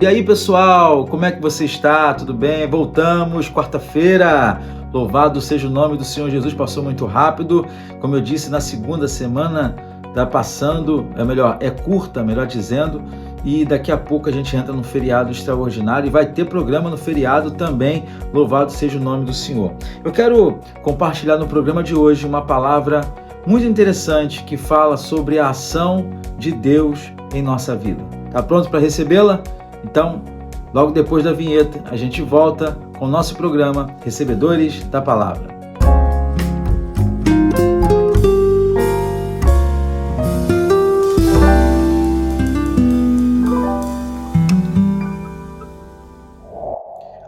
E aí, pessoal, como é que você está? Tudo bem? Voltamos, quarta-feira. Louvado seja o nome do Senhor Jesus. Passou muito rápido. Como eu disse, na segunda semana está passando, é curta, melhor dizendo, e daqui a pouco a gente entra num feriado extraordinário e vai ter programa no feriado também. Louvado seja o nome do Senhor. Eu quero compartilhar no programa de hoje uma palavra muito interessante que fala sobre a ação de Deus em nossa vida. Tá pronto para recebê-la? Então, logo depois da vinheta, a gente volta com o nosso programa Recebedores da Palavra.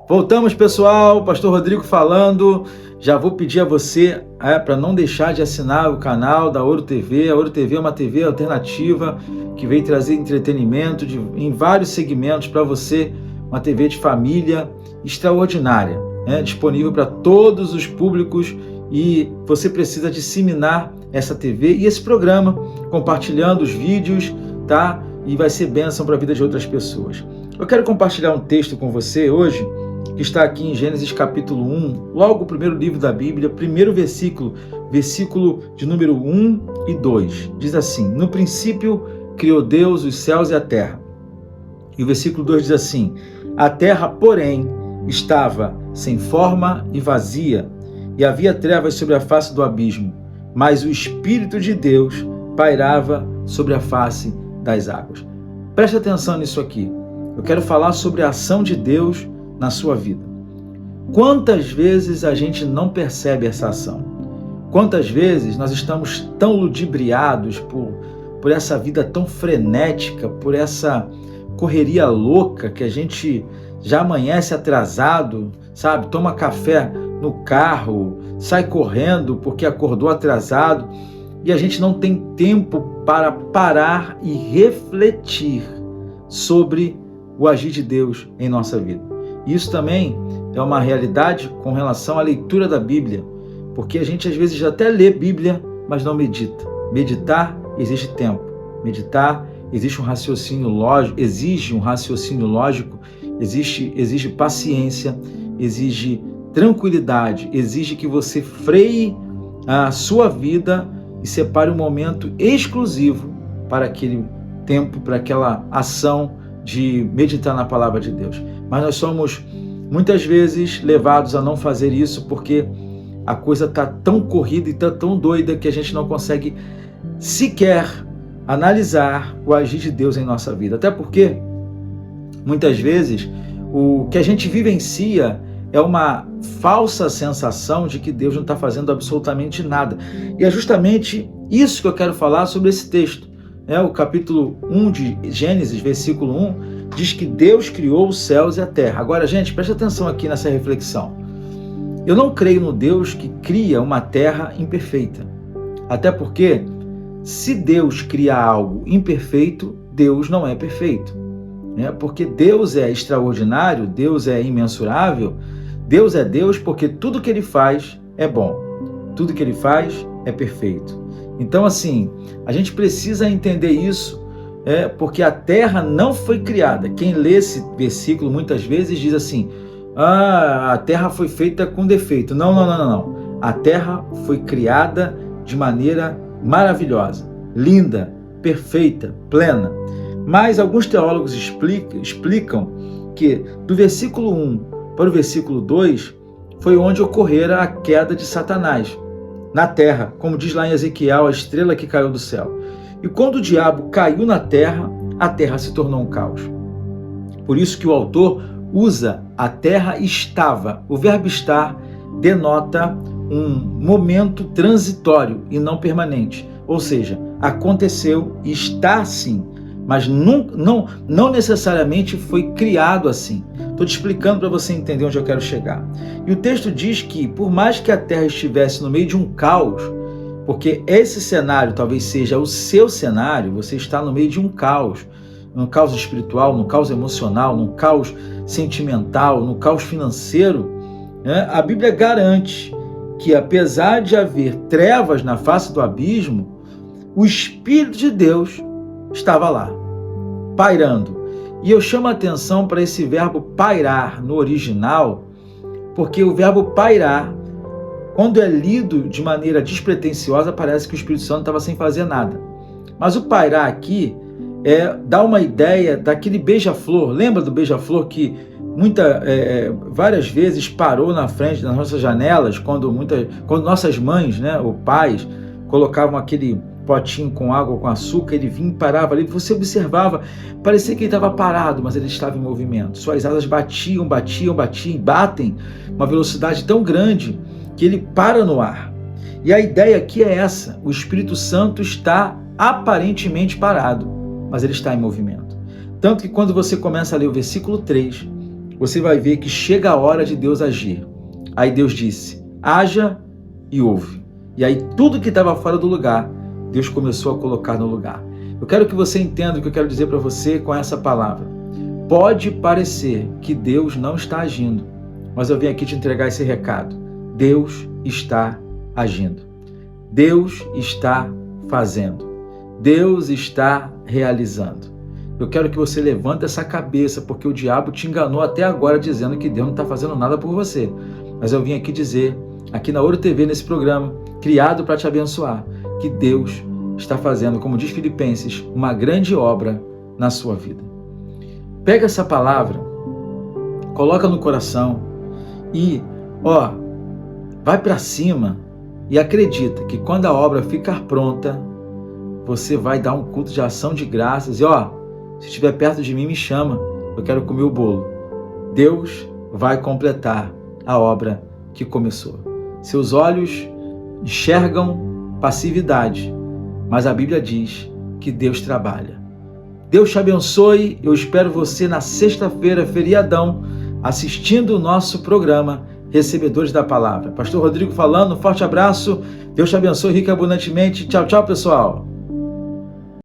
Voltamos, pessoal. Pastor Rodrigo falando. Já vou pedir a você para não deixar de assinar o canal da Ouro TV. A Ouro TV é uma TV alternativa que veio trazer entretenimento em vários segmentos para você, uma TV de família extraordinária, disponível para todos os públicos, e você precisa disseminar essa TV e esse programa, compartilhando os vídeos, tá? E vai ser bênção para a vida de outras pessoas. Eu quero compartilhar um texto com você hoje, que está aqui em Gênesis capítulo 1, logo o primeiro livro da Bíblia, primeiro versículo de número 1 e 2. Diz assim: no princípio criou Deus os céus e a terra. E o versículo 2 diz assim: a terra, porém, estava sem forma e vazia, e havia trevas sobre a face do abismo, mas o Espírito de Deus pairava sobre a face das águas. Preste atenção nisso aqui. Eu quero falar sobre a ação de Deus na sua vida. Quantas vezes a gente não percebe essa ação? Quantas vezes nós estamos tão ludibriados por essa vida tão frenética, por essa correria louca, que a gente já amanhece atrasado, sabe? Toma café no carro, sai correndo porque acordou atrasado, e a gente não tem tempo para parar e refletir sobre o agir de Deus em nossa vida. Isso também é uma realidade com relação à leitura da Bíblia, porque a gente às vezes até lê Bíblia, mas não medita. Meditar exige tempo. Meditar exige um raciocínio lógico, exige paciência, exige tranquilidade, exige que você freie a sua vida e separe um momento exclusivo para aquele tempo, para aquela ação de meditar na palavra de Deus. Mas nós somos muitas vezes levados a não fazer isso porque a coisa está tão corrida e está tão doida que a gente não consegue sequer analisar o agir de Deus em nossa vida. Até porque muitas vezes o que a gente vivencia é uma falsa sensação de que Deus não está fazendo absolutamente nada. E é justamente isso que eu quero falar sobre esse texto. O capítulo 1 de Gênesis, versículo 1, diz que Deus criou os céus e a terra. Agora, gente, preste atenção aqui nessa reflexão. Eu não creio no Deus que cria uma terra imperfeita. Até porque, se Deus cria algo imperfeito, Deus não é perfeito. Porque Deus é extraordinário, Deus é imensurável, Deus é Deus porque tudo que Ele faz é bom. Tudo que Ele faz é perfeito. Então, assim, a gente precisa entender isso, porque a terra não foi criada. Quem lê esse versículo muitas vezes diz assim: a terra foi feita com defeito. Não. A terra foi criada de maneira maravilhosa, linda, perfeita, plena. Mas alguns teólogos explicam que do versículo 1 para o versículo 2 foi onde ocorrera a queda de Satanás na terra, como diz lá em Ezequiel, a estrela que caiu do céu. E quando o diabo caiu na terra, a terra se tornou um caos. Por isso que o autor usa a terra estava. O verbo estar denota um momento transitório e não permanente. Ou seja, aconteceu e está assim, mas não necessariamente foi criado assim. Estou te explicando para você entender onde eu quero chegar. E o texto diz que, por mais que a terra estivesse no meio de um caos, porque esse cenário talvez seja o seu cenário, você está no meio de um caos espiritual, no caos emocional, no caos sentimental, no caos financeiro, a Bíblia garante que, apesar de haver trevas na face do abismo, o Espírito de Deus estava lá, pairando. E eu chamo a atenção para esse verbo pairar no original, porque o verbo pairar, quando é lido de maneira despretensiosa, parece que o Espírito Santo estava sem fazer nada. Mas o pairar aqui dá uma ideia daquele beija-flor. Lembra do beija-flor que várias vezes parou na frente das nossas janelas, quando nossas mães, né, ou pais, colocavam aquele potinho com água, com açúcar, ele vinha e parava ali, você observava, parecia que ele estava parado, mas ele estava em movimento. Suas asas batem, uma velocidade tão grande que ele para no ar. E a ideia aqui é essa: o Espírito Santo está aparentemente parado, mas ele está em movimento. Tanto que quando você começa a ler o versículo 3, você vai ver que chega a hora de Deus agir. Aí Deus disse: haja e ouve. E aí tudo que estava fora do lugar, Deus começou a colocar no lugar. Eu quero que você entenda o que eu quero dizer para você com essa palavra. Pode parecer que Deus não está agindo, mas eu vim aqui te entregar esse recado. Deus está agindo. Deus está fazendo. Deus está realizando. Eu quero que você levante essa cabeça, porque o diabo te enganou até agora dizendo que Deus não está fazendo nada por você. Mas eu vim aqui dizer, aqui na Ouro TV, nesse programa, criado para te abençoar, que Deus está fazendo, como diz Filipenses, uma grande obra na sua vida. Pega essa palavra, coloca no coração e, vai para cima e acredita que quando a obra ficar pronta, você vai dar um culto de ação de graças e, se estiver perto de mim, me chama, eu quero comer o bolo. Deus vai completar a obra que começou. Seus olhos enxergam passividade, mas a Bíblia diz que Deus trabalha. Deus te abençoe. Eu espero você na sexta-feira, feriadão, assistindo o nosso programa Recebedores da Palavra. Pastor Rodrigo falando, um forte abraço. Deus te abençoe rico e abundantemente. Tchau, tchau, pessoal.